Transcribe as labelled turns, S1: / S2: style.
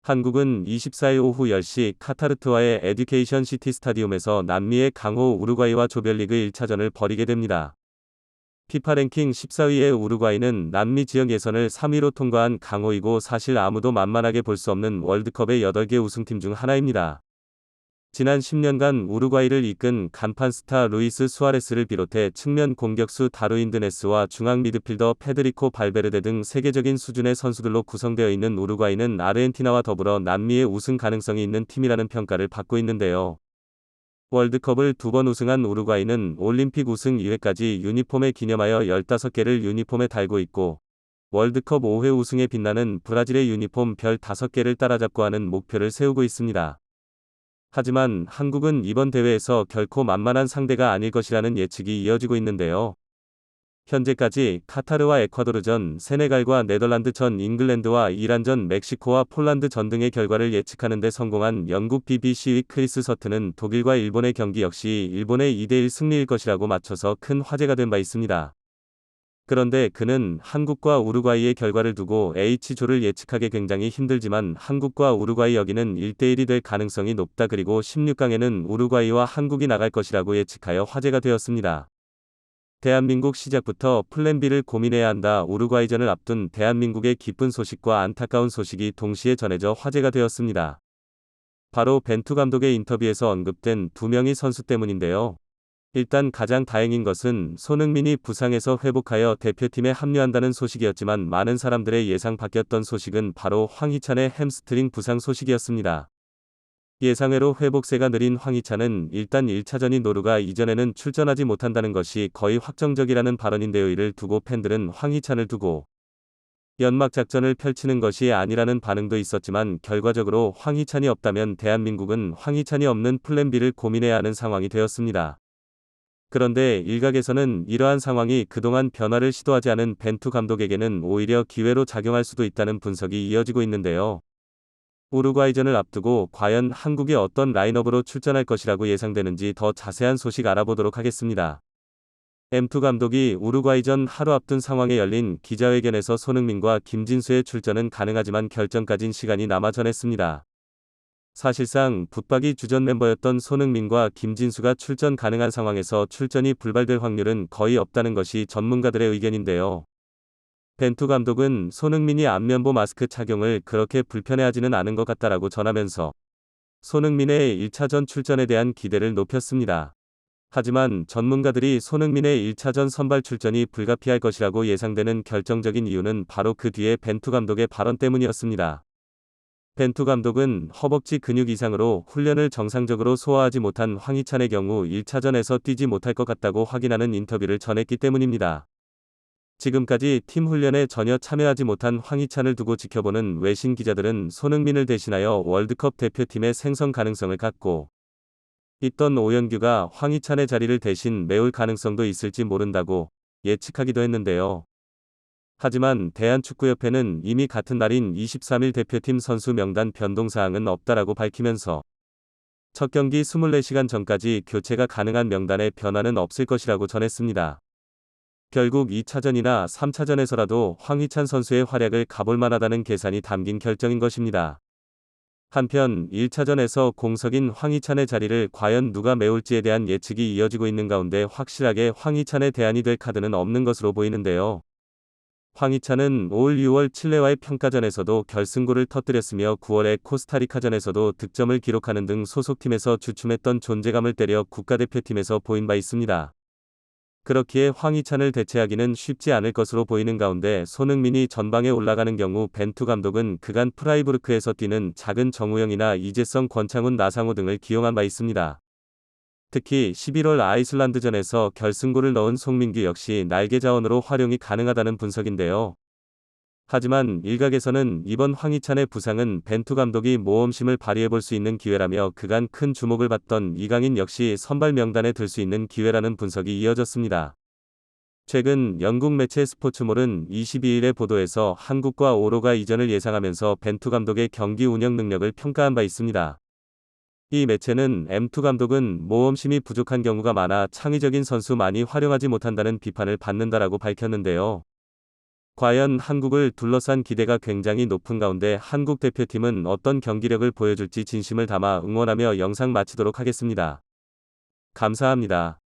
S1: 한국은 24일 오후 10시 카타르트와의 에듀케이션 시티 스타디움에서 남미의 강호 우루과이와 조별리그 1차전을 벌이게 됩니다. 피파 랭킹 14위의 우루과이는 남미 지역 예선을 3위로 통과한 강호이고 사실 아무도 만만하게 볼 수 없는 월드컵의 8개 우승팀 중 하나입니다. 지난 10년간 우루과이를 이끈 간판 스타 루이스 수아레스를 비롯해 측면 공격수 다루인 드네스와 중앙 미드필더 페드리코 발베르데 등 세계적인 수준의 선수들로 구성되어 있는 우루과이는 아르헨티나와 더불어 남미의 우승 가능성이 있는 팀이라는 평가를 받고 있는데요. 월드컵을 2번 우승한 우루과이는 올림픽 우승 이외까지 유니폼에 기념하여 15개를 유니폼에 달고 있고, 월드컵 5회 우승에 빛나는 브라질의 유니폼 별 5개를 따라잡고 하는 목표를 세우고 있습니다. 하지만 한국은 이번 대회에서 결코 만만한 상대가 아닐 것이라는 예측이 이어지고 있는데요. 현재까지 카타르와 에콰도르전, 세네갈과 네덜란드전, 잉글랜드와 이란전, 멕시코와 폴란드전 등의 결과를 예측하는 데 성공한 영국 BBC의 크리스 서튼은 독일과 일본의 경기 역시 일본의 2대1 승리일 것이라고 맞춰서 큰 화제가 된 바 있습니다. 그런데 그는 한국과 우루과이의 결과를 두고 H조를 예측하기 굉장히 힘들지만 한국과 우루과이 여기는 1대1이 될 가능성이 높다, 그리고 16강에는 우루과이와 한국이 나갈 것이라고 예측하여 화제가 되었습니다. 대한민국 시작부터 플랜 B를 고민해야 한다. 우루과이전을 앞둔 대한민국의 기쁜 소식과 안타까운 소식이 동시에 전해져 화제가 되었습니다. 바로 벤투 감독의 인터뷰에서 언급된 2명의 선수 때문인데요. 일단 가장 다행인 것은 손흥민이 부상에서 회복하여 대표팀에 합류한다는 소식이었지만 많은 사람들의 예상 밖이었던 소식은 바로 황희찬의 햄스트링 부상 소식이었습니다. 예상외로 회복세가 느린 황희찬은 일단 1차전인 노르가 이전에는 출전하지 못한다는 것이 거의 확정적이라는 발언인데요. 이를 두고 팬들은 황희찬을 두고 연막작전을 펼치는 것이 아니라는 반응도 있었지만 결과적으로 황희찬이 없다면 대한민국은 황희찬이 없는 플랜 B를 고민해야 하는 상황이 되었습니다. 그런데 일각에서는 이러한 상황이 그동안 변화를 시도하지 않은 벤투 감독에게는 오히려 기회로 작용할 수도 있다는 분석이 이어지고 있는데요. 우루과이전을 앞두고 과연 한국이 어떤 라인업으로 출전할 것이라고 예상되는지 더 자세한 소식 알아보도록 하겠습니다. 벤투 감독이 우루과이전 하루 앞둔 상황에 열린 기자회견에서 손흥민과 김진수의 출전은 가능하지만 결정까진 시간이 남아 전했습니다. 사실상 붙박이 주전 멤버였던 손흥민과 김진수가 출전 가능한 상황에서 출전이 불발될 확률은 거의 없다는 것이 전문가들의 의견인데요. 벤투 감독은 손흥민이 안면보 마스크 착용을 그렇게 불편해하지는 않은 것 같다라고 전하면서 손흥민의 1차전 출전에 대한 기대를 높였습니다. 하지만 전문가들이 손흥민의 1차전 선발 출전이 불가피할 것이라고 예상되는 결정적인 이유는 바로 그 뒤에 벤투 감독의 발언 때문이었습니다. 벤투 감독은 허벅지 근육 이상으로 훈련을 정상적으로 소화하지 못한 황희찬의 경우 1차전에서 뛰지 못할 것 같다고 확인하는 인터뷰를 전했기 때문입니다. 지금까지 팀 훈련에 전혀 참여하지 못한 황희찬을 두고 지켜보는 외신 기자들은 손흥민을 대신하여 월드컵 대표팀의 생성 가능성을 갖고 있던 오영규가 황희찬의 자리를 대신 메울 가능성도 있을지 모른다고 예측하기도 했는데요. 하지만 대한축구협회는 이미 같은 날인 23일 대표팀 선수 명단 변동사항은 없다라고 밝히면서 첫 경기 24시간 전까지 교체가 가능한 명단에 변화는 없을 것이라고 전했습니다. 결국 2차전이나 3차전에서라도 황희찬 선수의 활약을 가볼 만하다는 계산이 담긴 결정인 것입니다. 한편 1차전에서 공석인 황희찬의 자리를 과연 누가 메울지에 대한 예측이 이어지고 있는 가운데 확실하게 황희찬의 대안이 될 카드는 없는 것으로 보이는데요. 황희찬은 올 6월 칠레와의 평가전에서도 결승골을 터뜨렸으며 9월의 코스타리카전에서도 득점을 기록하는 등 소속팀에서 주춤했던 존재감을 때려 국가대표팀에서 보인 바 있습니다. 그렇기에 황희찬을 대체하기는 쉽지 않을 것으로 보이는 가운데 손흥민이 전방에 올라가는 경우 벤투 감독은 그간 프라이부르크에서 뛰는 작은 정우영이나 이재성, 권창훈, 나상호 등을 기용한 바 있습니다. 특히 11월 아이슬란드전에서 결승골을 넣은 송민규 역시 날개 자원으로 활용이 가능하다는 분석인데요. 하지만 일각에서는 이번 황희찬의 부상은 벤투 감독이 모험심을 발휘해볼 수 있는 기회라며 그간 큰 주목을 받던 이강인 역시 선발 명단에 들 수 있는 기회라는 분석이 이어졌습니다. 최근 영국 매체 스포츠몰은 22일의 보도에서 한국과 오로가 이전을 예상하면서 벤투 감독의 경기 운영 능력을 평가한 바 있습니다. 이 매체는 M2 감독은 모험심이 부족한 경우가 많아 창의적인 선수 많이 활용하지 못한다는 비판을 받는다라고 밝혔는데요. 과연 한국을 둘러싼 기대가 굉장히 높은 가운데 한국 대표팀은 어떤 경기력을 보여줄지 진심을 담아 응원하며 영상 마치도록 하겠습니다. 감사합니다.